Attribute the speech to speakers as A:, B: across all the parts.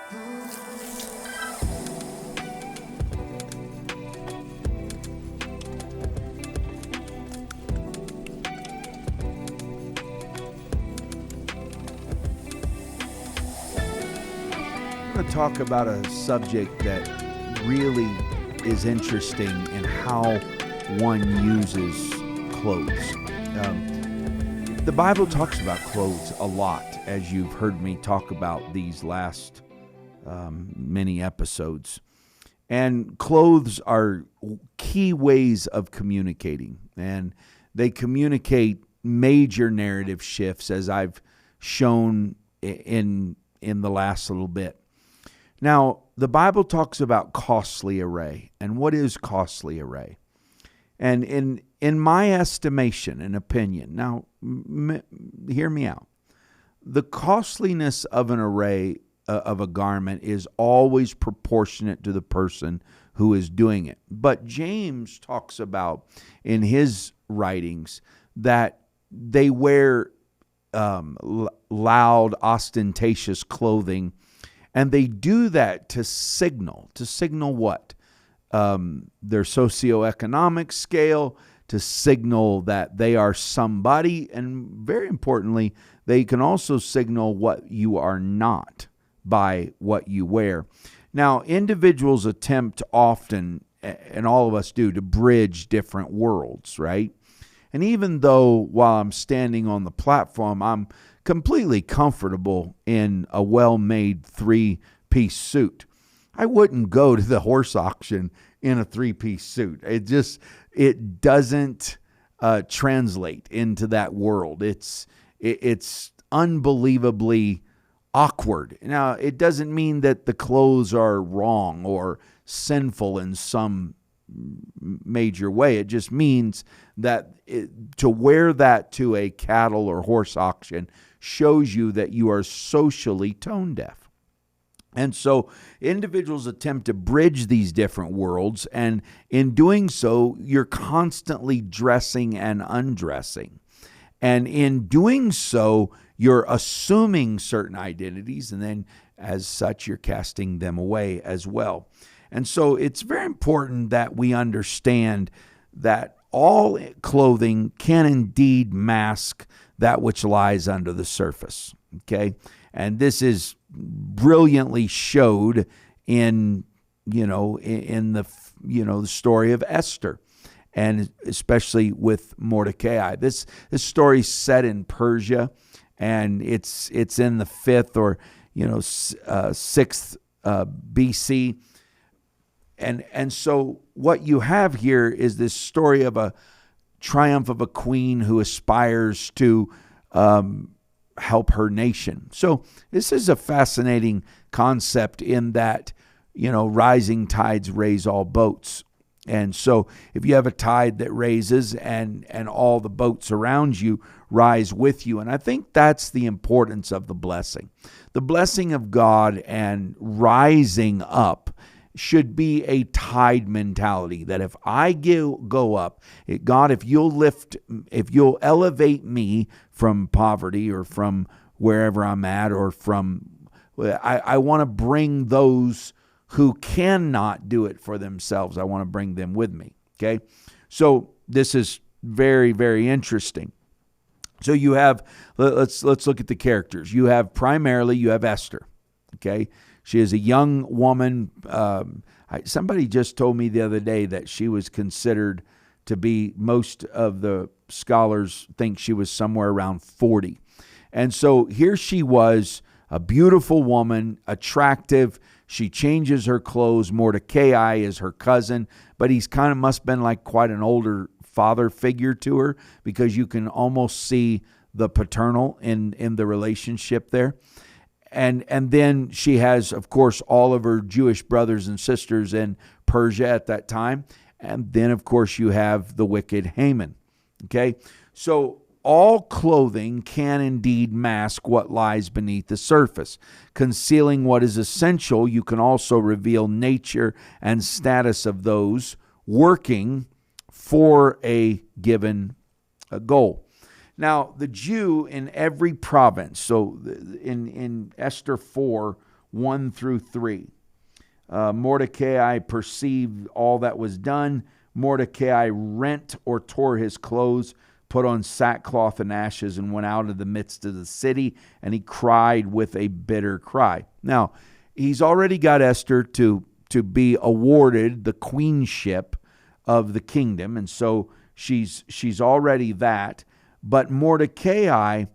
A: I want to talk about a subject that really is interesting in how one uses clothes. The Bible talks about clothes a lot, as you've heard me talk about these last many episodes. And clothes are key ways of communicating, and they communicate major narrative shifts, as I've shown in the last little bit. Now, the Bible talks about costly array. And what is costly array? And in my estimation and opinion, now hear me out. The costliness of an array of a garment is always proportionate to the person who is doing it. But James talks about in his writings that they wear loud, ostentatious clothing. And they do that to signal what? Their socioeconomic scale, to signal that they are somebody. And very importantly, they can also signal what you are not by what you wear. Now, individuals attempt often, and all of us do, to bridge different worlds, right? And even though while I'm standing on the platform, I'm completely comfortable in a well-made 3-piece suit, I wouldn't go to the horse auction in a 3-piece suit. It doesn't translate into that world. It's unbelievably awkward. Now, it doesn't mean that the clothes are wrong or sinful in some major way. It just means that to wear that to a cattle or horse auction shows you that you are socially tone deaf. And so individuals attempt to bridge these different worlds, and in doing so, you're constantly dressing and undressing. And in doing so, you're assuming certain identities, and then as such, you're casting them away as well. And so it's very important that we understand that all clothing can indeed mask that which lies under the surface. Okay? And this is brilliantly showed in the story of Esther, and especially with Mordecai. This story is set in Persia, and it's in the 5th or 6th BC. And so what you have here is this story of a triumph of a queen who aspires to help her nation. So this is a fascinating concept in that, rising tides raise all boats. And so if you have a tide that raises and all the boats around you rise with you. And I think that's the importance of the blessing. The blessing of God and rising up should be a tide mentality, that if I go up, God, if you'll elevate me from poverty or from wherever I'm at, or I want to bring those who cannot do it for themselves. I want to bring them with me. Okay. So this is very, very interesting. So you have, let's look at the characters. You have Esther. Okay. She is a young woman. Somebody just told me the other day that she was considered to be, most of the scholars think she was somewhere around 40. And so here she was, a beautiful woman, attractive. She changes her clothes. Mordecai is her cousin, but he's kind of must have been like quite an older father figure to her, because you can almost see the paternal in the relationship there. And then she has, of course, all of her Jewish brothers and sisters in Persia at that time. And then, of course, you have the wicked Haman. Okay? So all clothing can indeed mask what lies beneath the surface. Concealing what is essential, you can also reveal nature and status of those working for a given goal. Now, the Jew in every province, so in Esther 4, 1 through 3. Mordecai perceived all that was done. Mordecai rent or tore his clothes, put on sackcloth and ashes, and went out of the midst of the city, and he cried with a bitter cry. Now, he's already got Esther to be awarded the queenship of the kingdom, and so she's already that. But Mordecai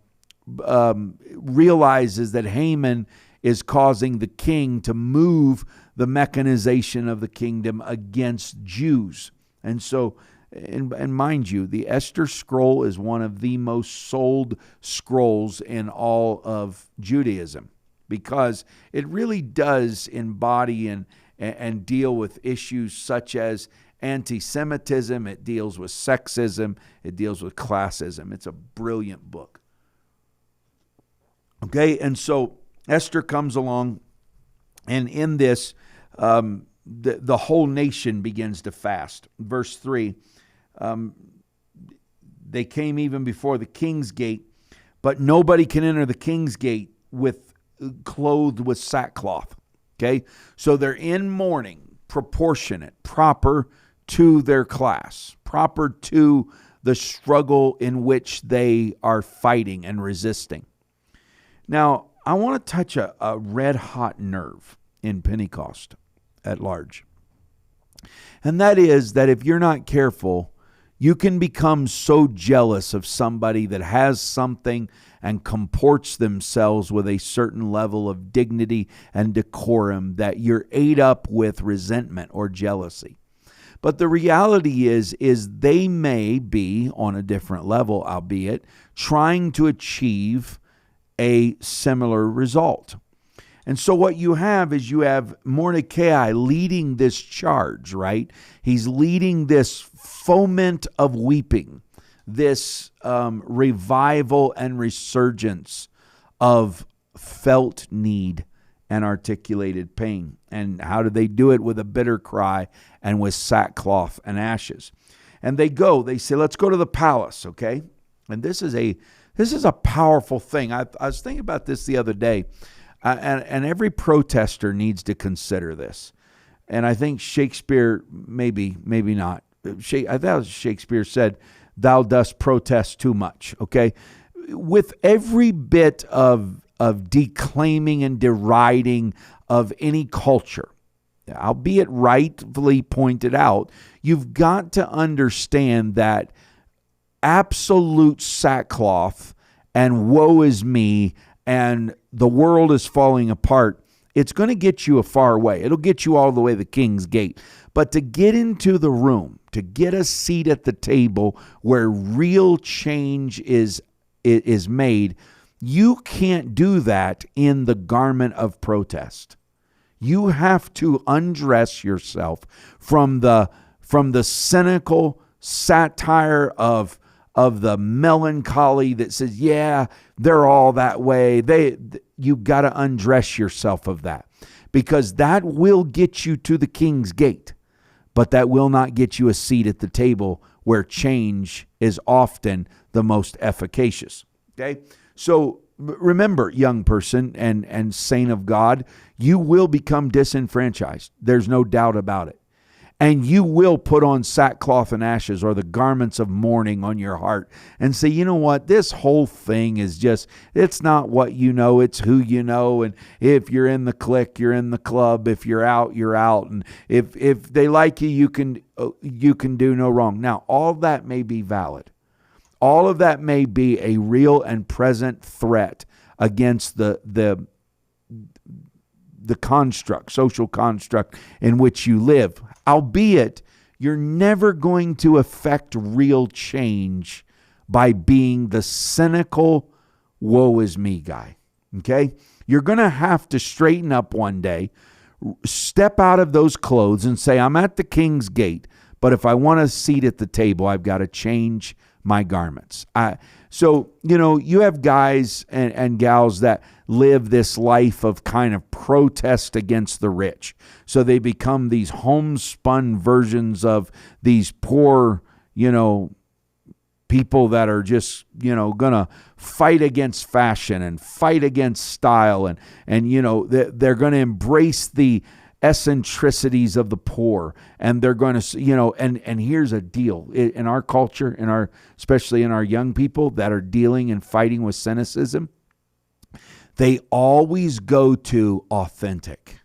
A: realizes that Haman is causing the king to move the mechanization of the kingdom against Jews. And so, and mind you, the Esther scroll is one of the most sold scrolls in all of Judaism, because it really does embody and deal with issues such as anti-Semitism. It deals with sexism. It deals with classism. It's a brilliant book. Okay, and so Esther comes along, and in this, the whole nation begins to fast. Verse 3, they came even before the king's gate, but nobody can enter the king's gate clothed with sackcloth. Okay, so they're in mourning, proportionate, proper to their class, proper to the struggle in which they are fighting and resisting. Now, I want to touch a red-hot nerve in Pentecost at large. And that is that if you're not careful, you can become so jealous of somebody that has something and comports themselves with a certain level of dignity and decorum that you're ate up with resentment or jealousy. But the reality is they may be on a different level, albeit, trying to achieve a similar result. And so what you have is Mordecai leading this charge, right? He's leading this foment of weeping, this revival and resurgence of felt need and articulated pain. And how do they do it? With a bitter cry and with sackcloth and ashes. And they say, let's go to the palace, okay? And this is a powerful thing. I was thinking about this the other day. And every protester needs to consider this. And I think Shakespeare, maybe not. I thought Shakespeare said, "Thou dost protest too much." Okay, with every bit of declaiming and deriding of any culture, albeit rightfully pointed out, you've got to understand that absolute sackcloth and woe is me and the world is falling apart, it's going to get you a far way. It'll get you all the way to the king's gate. But to get into the room, to get a seat at the table where real change is made, you can't do that in the garment of protest. You have to undress yourself from the cynical satire of the melancholy that says, yeah, they're all that way. You got to undress yourself of that, because that will get you to the king's gate, but that will not get you a seat at the table where change is often the most efficacious. Okay? So remember, young person and saint of God, you will become disenfranchised. There's no doubt about it. And you will put on sackcloth and ashes, or the garments of mourning, on your heart and say, you know what, this whole thing is just, it's not what you know, it's who you know. And if you're in the clique, you're in the club. If you're out, you're out. And if they like you, you can do no wrong. Now, all that may be valid. All of that may be a real and present threat against the construct, social construct in which you live. Albeit, you're never going to affect real change by being the cynical, woe is me guy. Okay? You're going to have to straighten up one day, step out of those clothes and say, I'm at the king's gate, but if I want a seat at the table, I've got to change my garments. So, you have guys and gals that live this life of kind of protest against the rich. So they become these homespun versions of these poor, people that are just, going to fight against fashion and fight against style. And they're going to embrace the eccentricities of the poor. And they're going to, and here's a deal in our culture, especially in our young people that are dealing and fighting with cynicism, they always go to authentic.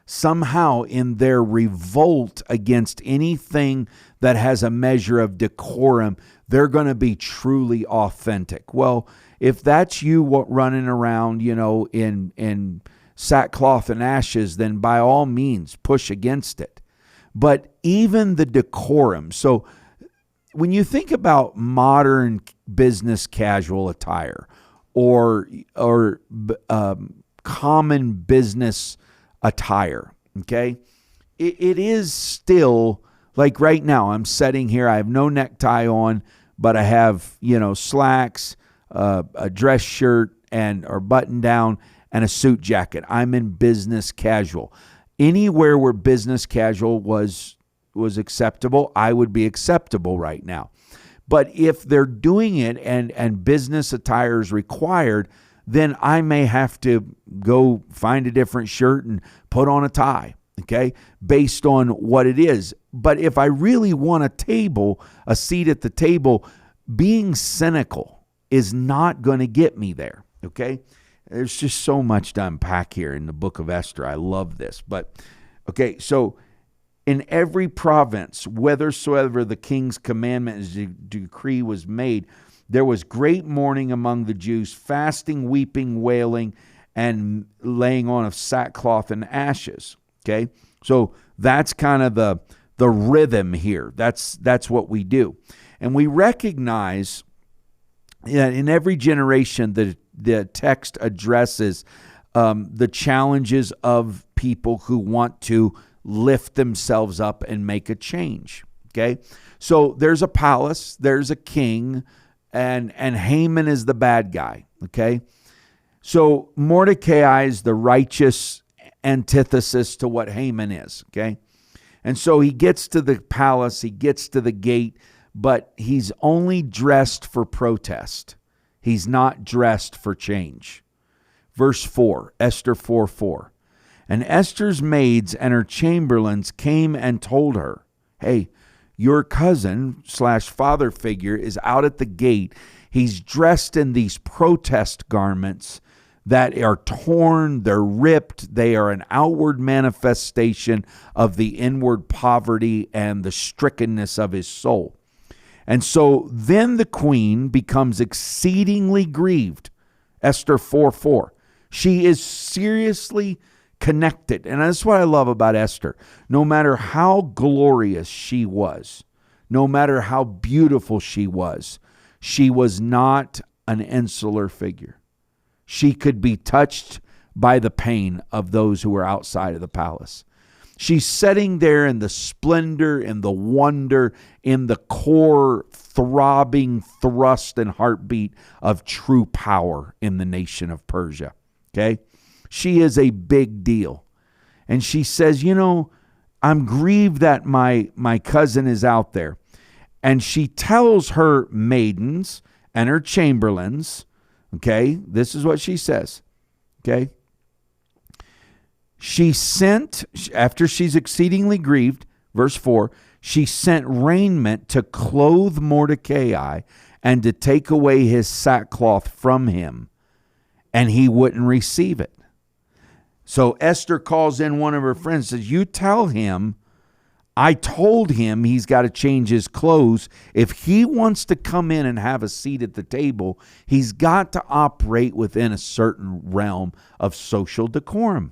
A: Somehow in their revolt against anything that has a measure of decorum, they're going to be truly authentic. Well, if that's you running around, in sackcloth and ashes, then by all means push against it. But even the decorum. So when you think about modern business casual attire or common business attire, okay, it is still like right now. I'm sitting here. I have no necktie on, but I have slacks, a dress shirt, or button down, and a suit jacket. I'm in business casual. Anywhere where business casual was acceptable, I would be acceptable right now. But if they're doing it and business attire is required, then I may have to go find a different shirt and put on a tie, okay, based on what it is. But if I really want a seat at the table, being cynical is not going to get me there, okay? There's just so much to unpack here in the book of Esther. I love this. But, okay, so in every province, whithersoever the king's commandment and decree was made, there was great mourning among the Jews, fasting, weeping, wailing, and laying on of sackcloth and ashes. Okay, so that's kind of the rhythm here. That's what we do, and we recognize that in every generation the text addresses the challenges of people who want to lift themselves up and make a change. Okay, so there's a palace, there's a king. And Haman is the bad guy, okay? So Mordecai is the righteous antithesis to what Haman is, okay? And so he gets to the palace, he gets to the gate, but he's only dressed for protest. He's not dressed for change. Verse 4, Esther 4:4. And Esther's maids and her chamberlains came and told her, hey, your cousin / father figure is out at the gate. He's dressed in these protest garments that are torn, they're ripped, they are an outward manifestation of the inward poverty and the strickenness of his soul. And so then the queen becomes exceedingly grieved. Esther 4:4. She is seriously connected. And that's what I love about Esther. No matter how glorious she was, no matter how beautiful she was not an insular figure. She could be touched by the pain of those who were outside of the palace. She's sitting there in the splendor, in the wonder, in the core throbbing thrust and heartbeat of true power in the nation of Persia. Okay? She is a big deal. And she says, I'm grieved that my cousin is out there. And she tells her maidens and her chamberlains, okay, this is what she says, okay? She sent, after she's exceedingly grieved, verse 4, she sent raiment to clothe Mordecai and to take away his sackcloth from him, and he wouldn't receive it. So Esther calls in one of her friends and says, you tell him, I told him he's got to change his clothes. If he wants to come in and have a seat at the table, he's got to operate within a certain realm of social decorum.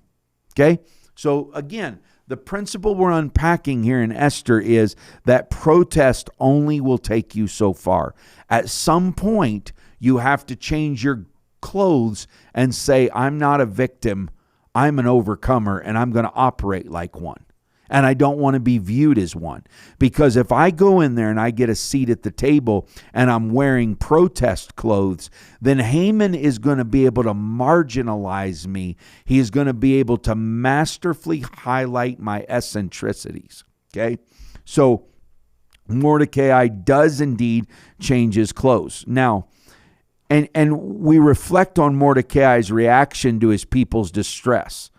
A: Okay? So again, the principle we're unpacking here in Esther is that protest only will take you so far. At some point, you have to change your clothes and say, I'm not a victim, I'm an overcomer, and I'm going to operate like one. And I don't want to be viewed as one. Because if I go in there and I get a seat at the table and I'm wearing protest clothes, then Haman is going to be able to marginalize me. He is going to be able to masterfully highlight my eccentricities. Okay? So Mordecai does indeed change his clothes. Now, and we reflect on Mordecai's reaction to his people's distress.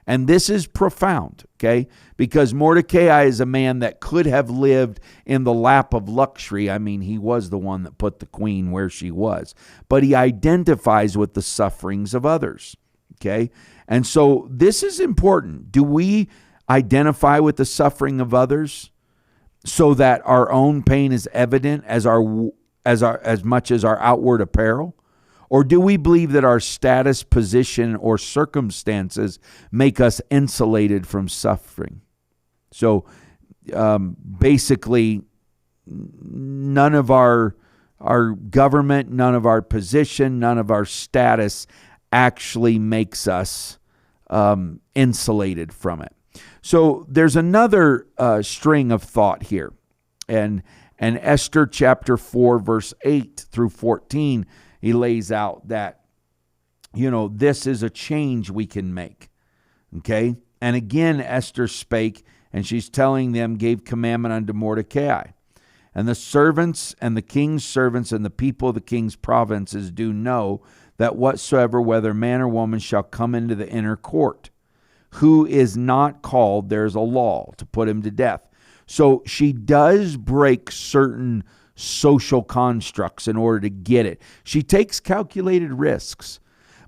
A: And this is profound, okay? Because Mordecai is a man that could have lived in the lap of luxury. I mean, he was the one that put the queen where she was. But he identifies with the sufferings of others, okay? And so this is important. Do we identify with the suffering of others so that our own pain is evident as much as our outward apparel? Or do we believe that our status, position, or circumstances make us insulated from suffering? So basically, none of our government, none of our position, none of our status actually makes us insulated from it. So there's another string of thought here. And Esther chapter 4, verse 8 through 14, he lays out that, this is a change we can make. Okay? And again, Esther spake, and she's telling them, gave commandment unto Mordecai. And the servants and the king's servants and the people of the king's provinces do know that whatsoever, whether man or woman, shall come into the inner court, who is not called, there's a law to put him to death. So she does break certain social constructs in order to get it. She takes calculated risks.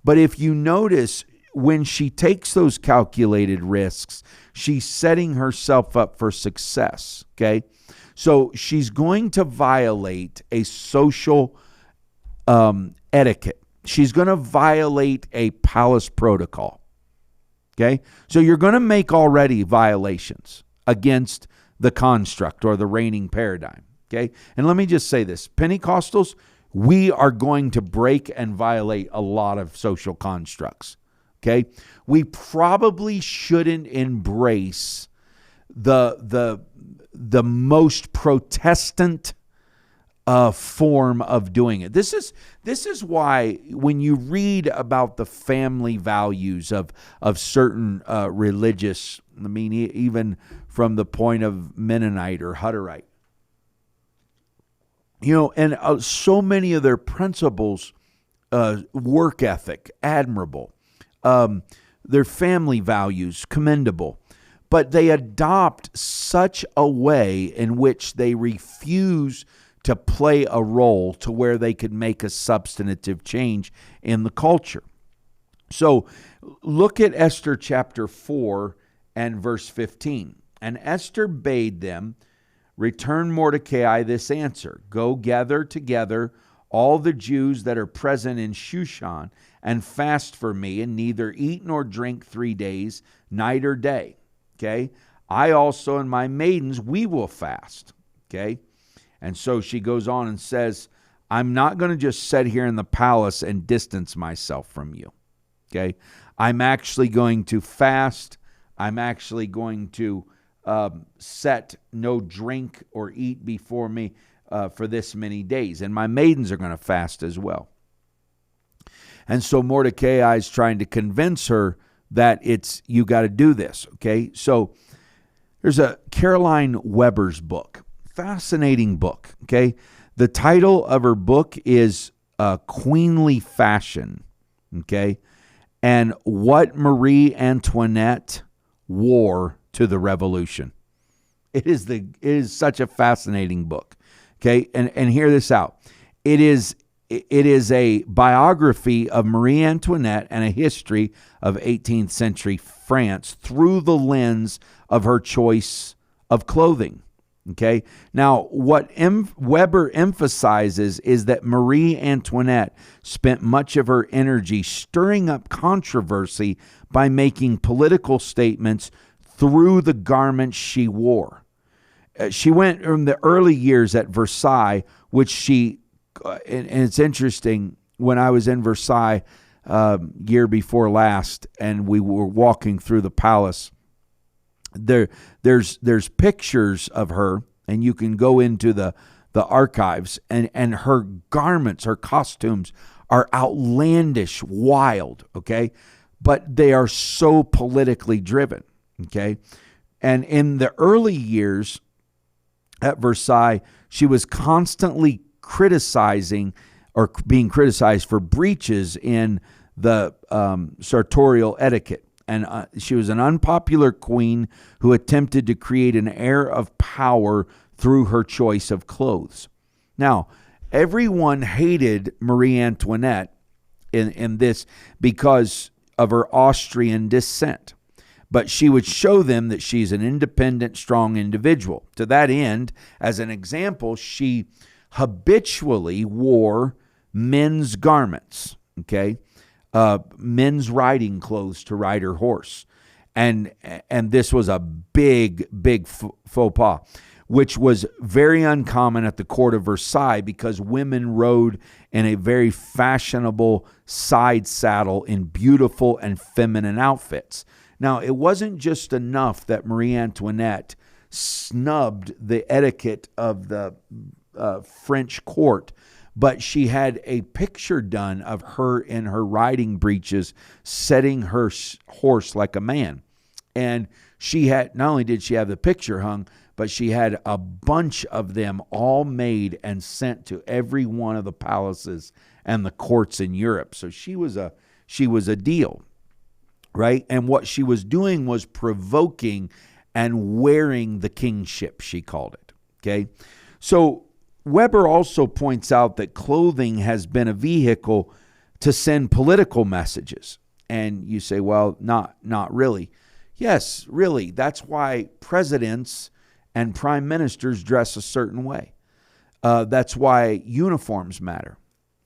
A: But if you notice, when she takes those calculated risks, she's setting herself up for success, okay? So she's going to violate a social etiquette. She's going to violate a palace protocol, okay? So you're going to make already violations against the construct or the reigning paradigm. Okay? And let me just say this. Pentecostals, we are going to break and violate a lot of social constructs. Okay? We probably shouldn't embrace the most Protestant form of doing it. This is why when you read about the family values of certain religious, even from the point of Mennonite or Hutterite, and so many of their principles, work ethic, admirable, their family values, commendable, but they adopt such a way in which they refuse to play a role to where they could make a substantive change in the culture. So look at Esther chapter 4 and verse 15. And Esther bade them, return Mordecai this answer, go gather together all the Jews that are present in Shushan and fast for me, and neither eat nor drink 3 days, night or day. Okay? I also and my maidens, we will fast. Okay? And so she goes on and says, I'm not going to just sit here in the palace and distance myself from you. Okay? I'm actually going to fast. I'm actually going to set no drink or eat before me for this many days. And my maidens are going to fast as well. And so Mordecai is trying to convince her that you got to do this. Okay. So there's a Caroline Weber's book, fascinating book. Okay. The title of her book is Queenly Fashion. Okay. And what Marie Antoinette wore to the revolution. It is such a fascinating book. Okay, and hear this out. It is a biography of Marie Antoinette and a history of 18th century France through the lens of her choice of clothing. Okay, now what Weber emphasizes is that Marie Antoinette spent much of her energy stirring up controversy by making political statements through the garments she wore. She went from the early years at Versailles, which she, and it's interesting, when I was in Versailles year before last, and we were walking through the palace, there's pictures of her, and you can go into the archives, and her garments, her costumes are outlandish, wild, okay? But they are so politically driven. Okay. And in the early years at Versailles, she was constantly criticizing or being criticized for breaches in the sartorial etiquette. And she was an unpopular queen who attempted to create an air of power through her choice of clothes. Now, everyone hated Marie Antoinette in this because of her Austrian descent. But she would show them that she's an independent, strong individual. To that end, as an example, she habitually wore men's garments, men's riding clothes to ride her horse. And this was a big faux pas, which was very uncommon at the court of Versailles because women rode in a very fashionable side saddle in beautiful and feminine outfits. Now, it wasn't just enough that Marie Antoinette snubbed the etiquette of the French court, but she had a picture done of her in her riding breeches setting her horse like a man. And she had, not only did she have the picture hung, but she had a bunch of them all made and sent to every one of the palaces and the courts in Europe. So she was a deal. Right? And what she was doing was provoking and wearing the kingship, she called it. Okay? So Weber also points out that clothing has been a vehicle to send political messages. And you say, well, not really. Yes, really. That's why presidents and prime ministers dress a certain way. That's why uniforms matter.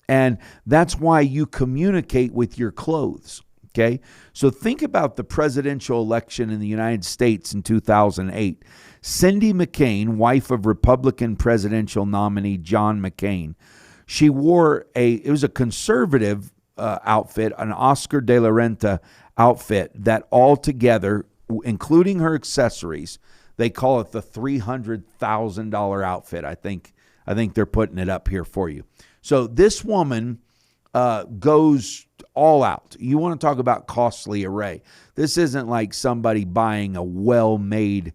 A: And that's why you communicate with your clothes. Okay, so think about the presidential election in the United States in 2008. Cindy McCain, wife of Republican presidential nominee John McCain, she wore it was a conservative outfit, an Oscar de la Renta outfit that altogether, including her accessories, they call it the $300,000 outfit. I think they're putting it up here for you. So this woman goes all out. You want to talk about costly array. This isn't like somebody buying a well-made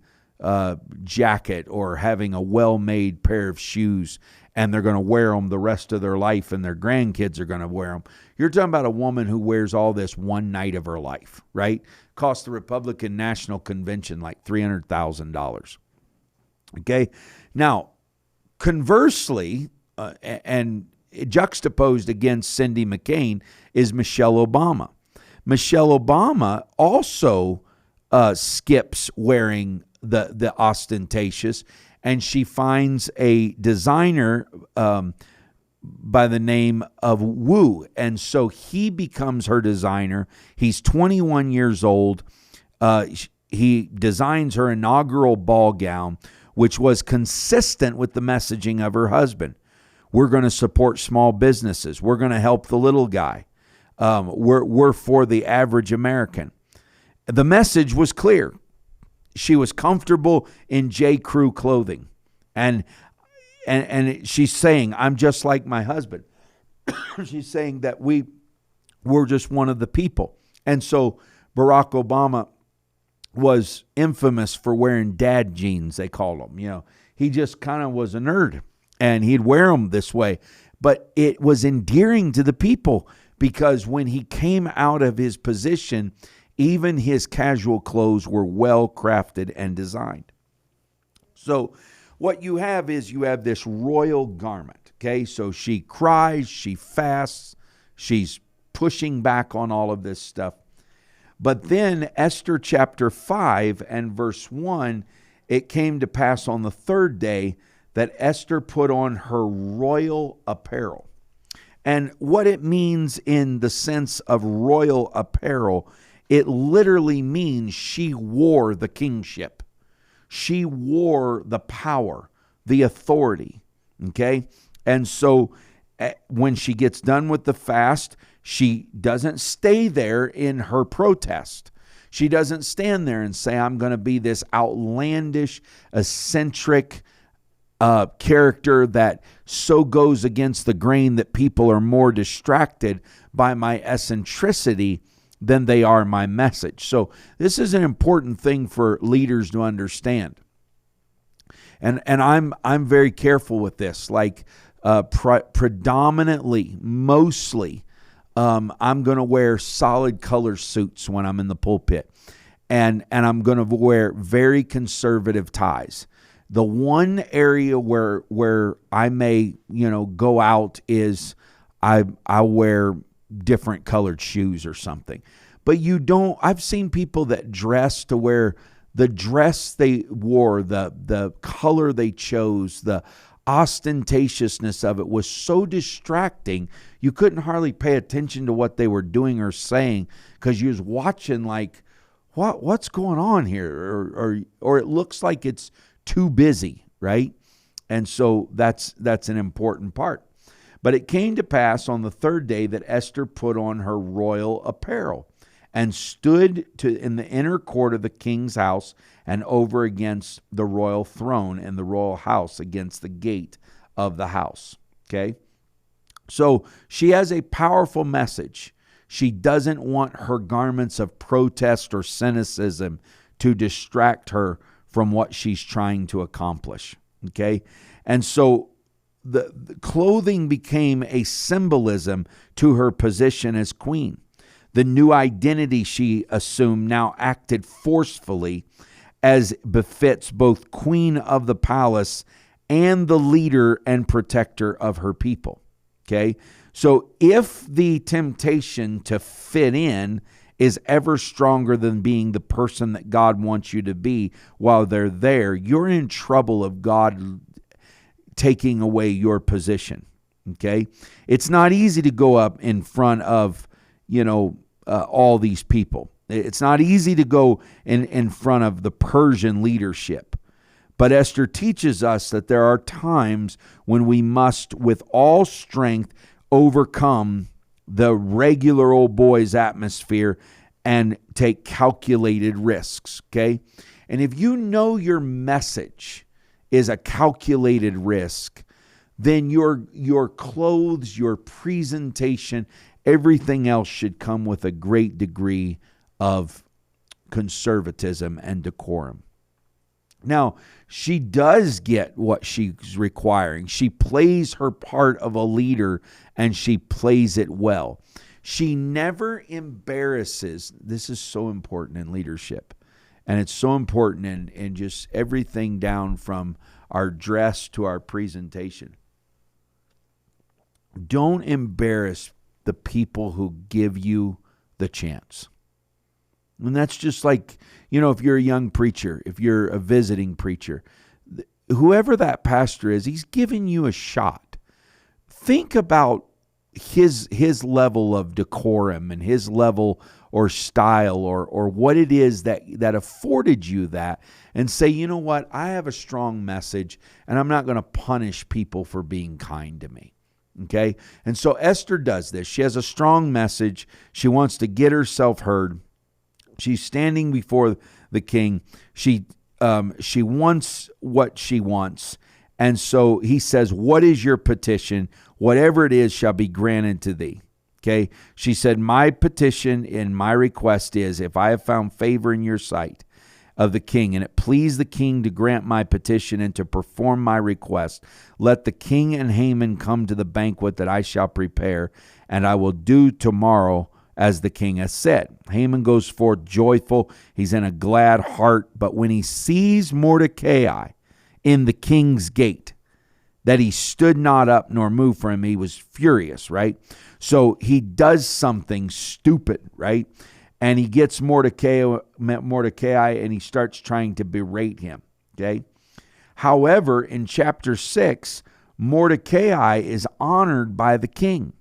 A: jacket or having a well-made pair of shoes and they're going to wear them the rest of their life and their grandkids are going to wear them. You're talking about a woman who wears all this one night of her life, right? Cost the Republican National Convention like $300,000. Okay? Now, conversely, and juxtaposed against Cindy McCain is Michelle Obama. Michelle Obama also skips wearing the ostentatious, and she finds a designer by the name of Wu, and so he becomes her designer. He's 21 years old. He designs her inaugural ball gown, which was consistent with the messaging of her husband. We're going to support small businesses. We're going to help the little guy. We're for the average American. The message was clear. She was comfortable in J. Crew clothing. And she's saying, I'm just like my husband. She's saying that we're just one of the people. And so Barack Obama was infamous for wearing dad jeans, they call them. You know, he just kind of was a nerd. And he'd wear them this way. But it was endearing to the people because when he came out of his position, even his casual clothes were well crafted and designed. So what you have this royal garment. Okay, so she cries, she fasts, she's pushing back on all of this stuff. But then Esther chapter 5 and verse 1, it came to pass on the third day that Esther put on her royal apparel. And what it means in the sense of royal apparel, it literally means she wore the kingship. She wore the power, the authority. Okay? And so when she gets done with the fast, she doesn't stay there in her protest. She doesn't stand there and say, I'm going to be this outlandish, eccentric character that so goes against the grain that people are more distracted by my eccentricity than they are my message. So this is an important thing for leaders to understand. And I'm very careful with this. Like predominantly, mostly, I'm going to wear solid color suits when I'm in the pulpit, and I'm going to wear very conservative ties. The one area where I may, go out is I wear different colored shoes or something. But I've seen people that dress to where the dress they wore, the color they chose, the ostentatiousness of it was so distracting, you couldn't hardly pay attention to what they were doing or saying because you was watching like, what's going on here? Or it looks like it's too busy, right? And so that's an important part. But it came to pass on the third day that Esther put on her royal apparel and stood in the inner court of the king's house and over against the royal throne and the royal house against the gate of the house. Okay? So she has a powerful message. She doesn't want her garments of protest or cynicism to distract her from what she's trying to accomplish. Okay? And so the clothing became a symbolism to her position as queen. The new identity she assumed now acted forcefully as befits both queen of the palace and the leader and protector of her people. Okay? So if the temptation to fit in is ever stronger than being the person that God wants you to be while they're there, you're in trouble of God taking away your position. Okay? It's not easy to go up in front of, all these people. It's not easy to go in front of the Persian leadership. But Esther teaches us that there are times when we must, with all strength, overcome the regular old boys atmosphere and take calculated risks, okay? And if you know your message is a calculated risk, then your clothes, your presentation, everything else should come with a great degree of conservatism and decorum. Now, she does get what she's requiring. She plays her part of a leader, and she plays it well. She never embarrasses. This is so important in leadership, and it's so important in just everything down from our dress to our presentation. Don't embarrass the people who give you the chance. And that's just like, if you're a young preacher, if you're a visiting preacher, whoever that pastor is, he's giving you a shot. Think about his level of decorum and his level or style or what it is that afforded you that, and say, you know what, I have a strong message and I'm not going to punish people for being kind to me. Okay? And so Esther does this. She has a strong message. She wants to get herself heard. She's standing before the king. She wants what she wants. And so he says, what is your petition? Whatever it is shall be granted to thee. Okay? She said, my petition and my request is, if I have found favor in your sight of the king, and it please the king to grant my petition and to perform my request, let the king and Haman come to the banquet that I shall prepare, and I will do tomorrow as the king has said. Haman goes forth joyful. He's in a glad heart. But when he sees Mordecai in the king's gate, that he stood not up nor moved for him, he was furious, right? So he does something stupid, right? And he gets Mordecai and he starts trying to berate him, okay? However, in chapter 6, Mordecai is honored by the king,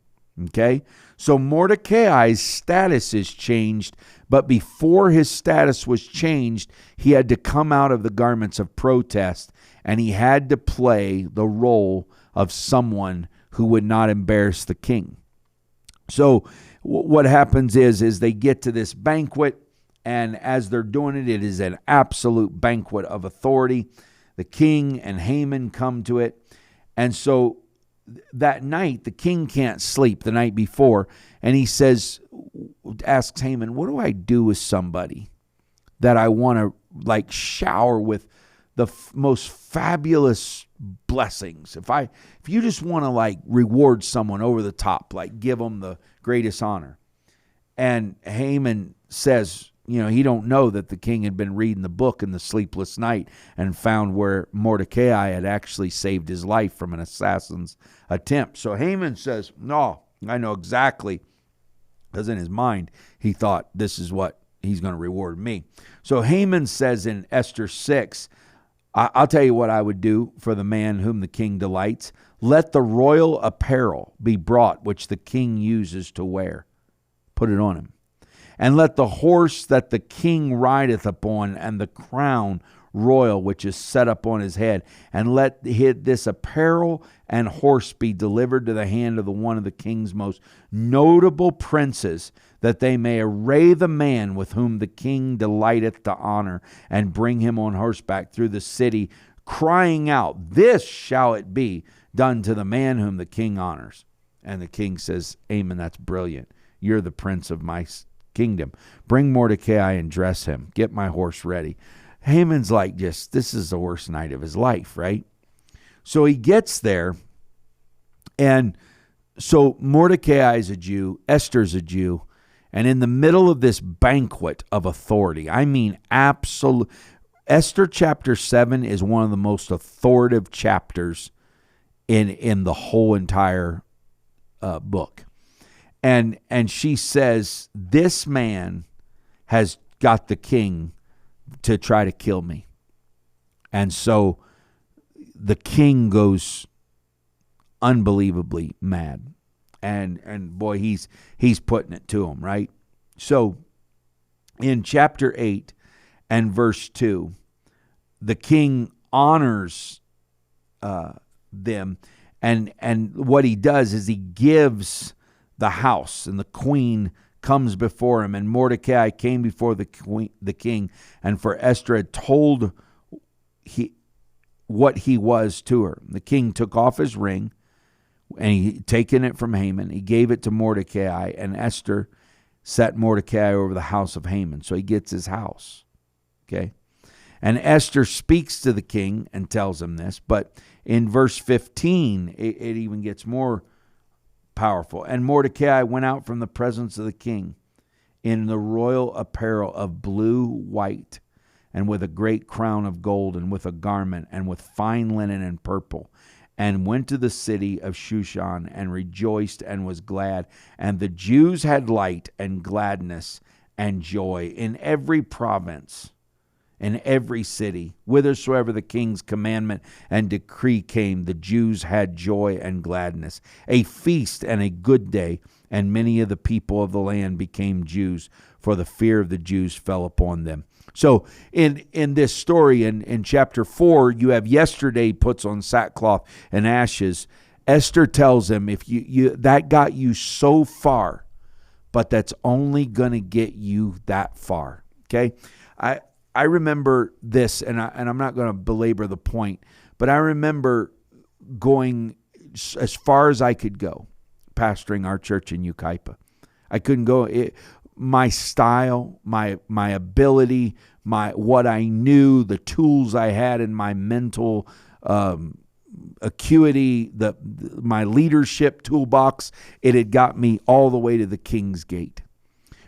A: okay? So Mordecai's status is changed, but before his status was changed, he had to come out of the garments of protest, and he had to play the role of someone who would not embarrass the king. So what happens is they get to this banquet, and as they're doing it, it is an absolute banquet of authority. The king and Haman come to it, and so that night, the king can't sleep the night before, and he asks Haman, what do I do with somebody that I want to shower with most fabulous blessings. If you just want to like reward someone over the top, like give them the greatest honor. And Haman says, he don't know that the king had been reading the book in the sleepless night and found where Mordecai had actually saved his life from an assassin's attempt. So Haman says, no, I know exactly, because in his mind, he thought this is what he's going to reward me. So Haman says in Esther 6, I'll tell you what I would do for the man whom the king delights. Let the royal apparel be brought, which the king uses to wear. Put it on him. And let the horse that the king rideth upon, and the crown royal which is set up on his head, and let this apparel and horse be delivered to the hand of one of the king's most notable princes, that they may array the man with whom the king delighteth to honor, and bring him on horseback through the city, crying out, this shall it be done to the man whom the king honors. And the king says, Haman, that's brilliant. You're the prince of my kingdom. Bring Mordecai and dress him. Get my horse ready. Haman's like, this is the worst night of his life, right? So he gets there, and so Mordecai is a Jew, Esther's a Jew, and in the middle of this banquet of authority, I mean absolute, Esther chapter 7 is one of the most authoritative chapters in the whole entire book. And she says, this man has got the king to try to kill me. And so the king goes unbelievably mad. And boy, he's putting it to him, right? So in chapter 8 and verse 2, the king honors them. And what he does is he gives the house, and the queen comes before him, and Mordecai came before the king, and for Esther had told what he was to her. The king took off his ring, and he taken it from Haman. He gave it to Mordecai, and Esther set Mordecai over the house of Haman. So he gets his house. Okay? And Esther speaks to the king and tells him this, but in verse 15, it even gets more powerful. And Mordecai went out from the presence of the king in the royal apparel of blue, white, and with a great crown of gold, and with a garment, and with fine linen and purple, and went to the city of Shushan, and rejoiced and was glad. And the Jews had light and gladness and joy in every province, in every city, whithersoever the king's commandment and decree came, the Jews had joy and gladness, a feast and a good day, and many of the people of the land became Jews, for the fear of the Jews fell upon them. So in this story, in chapter 4, you have yesterday puts on sackcloth and ashes. Esther tells him, if you that got you so far, but that's only going to get you that far. Okay? I remember this, and I'm not going to belabor the point, but I remember going as far as I could go, pastoring our church in Yucaipa. I couldn't go. My style, my ability, what I knew, the tools I had in my mental acuity, my leadership toolbox, it had got me all the way to the King's Gate.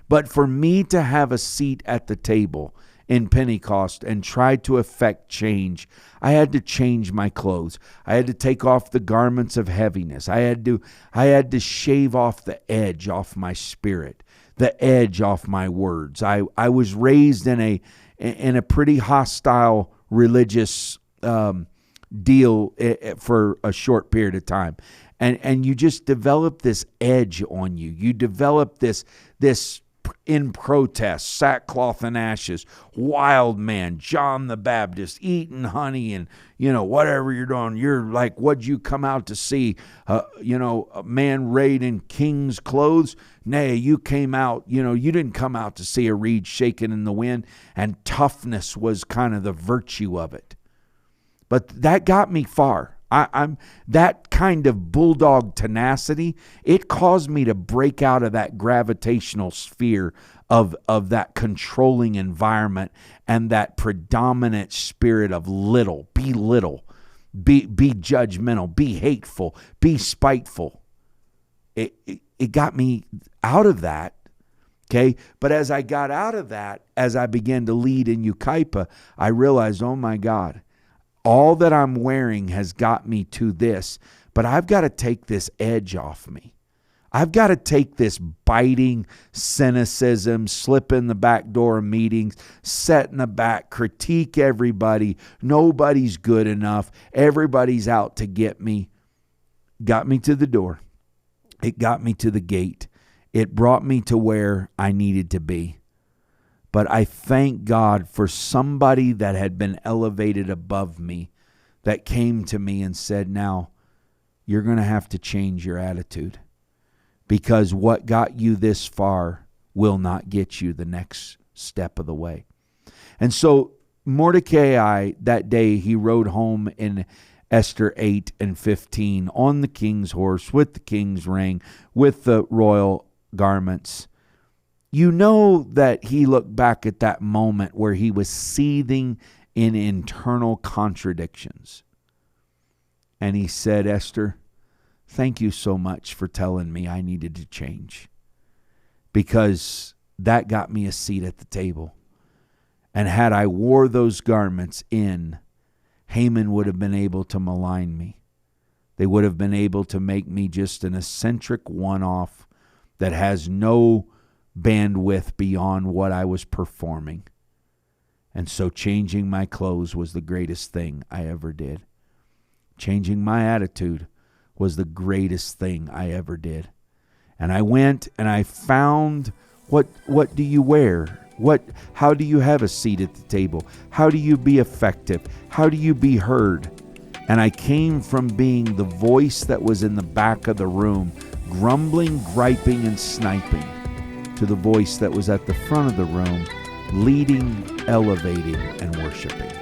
A: But for me to have a seat at the table in Pentecost and try to effect change, I had to change my clothes. I had to take off the garments of heaviness. I had to shave off the edge off my spirit, the edge off my words. I was raised in a pretty hostile religious deal for a short period of time. And you just develop this edge on you. You develop this in protest, sackcloth and ashes, wild man, John the Baptist, eating honey and, whatever you're doing. You're like, what'd you come out to see? A man arrayed in king's clothes? Nay, you came out, you didn't come out to see a reed shaken in the wind, and toughness was kind of the virtue of it. But that got me far. I'm that kind of bulldog tenacity. It caused me to break out of that gravitational sphere of that controlling environment and that predominant spirit of little, be judgmental, be hateful, be spiteful. It got me out of that. Okay. But as I got out of that, as I began to lead in Yucaipa, I realized, oh my God, all that I'm wearing has got me to this, but I've got to take this edge off me. I've got to take this biting cynicism, slip in the back door of meetings, set in the back, critique everybody. Nobody's good enough. Everybody's out to get me. Got me to the door. It got me to the gate. It brought me to where I needed to be. But I thank God for somebody that had been elevated above me that came to me and said, now you're going to have to change your attitude, because what got you this far will not get you the next step of the way. And so Mordecai, that day, he rode home in Esther 8:15 on the king's horse with the king's ring, with the royal garments. You know that he looked back at that moment where he was seething in internal contradictions. And he said, Esther, thank you so much for telling me I needed to change, because that got me a seat at the table. And had I wore those garments in, Haman would have been able to malign me. They would have been able to make me just an eccentric one-off that has no bandwidth beyond what I was performing. And so changing my clothes was the greatest thing I ever did. Changing my attitude was the greatest thing I ever did. And I went and I found, what do you wear? How do you have a seat at the table? How do you be effective? How do you be heard? And I came from being the voice that was in the back of the room, grumbling, griping, and sniping, to the voice that was at the front of the room, leading, elevating, and worshiping.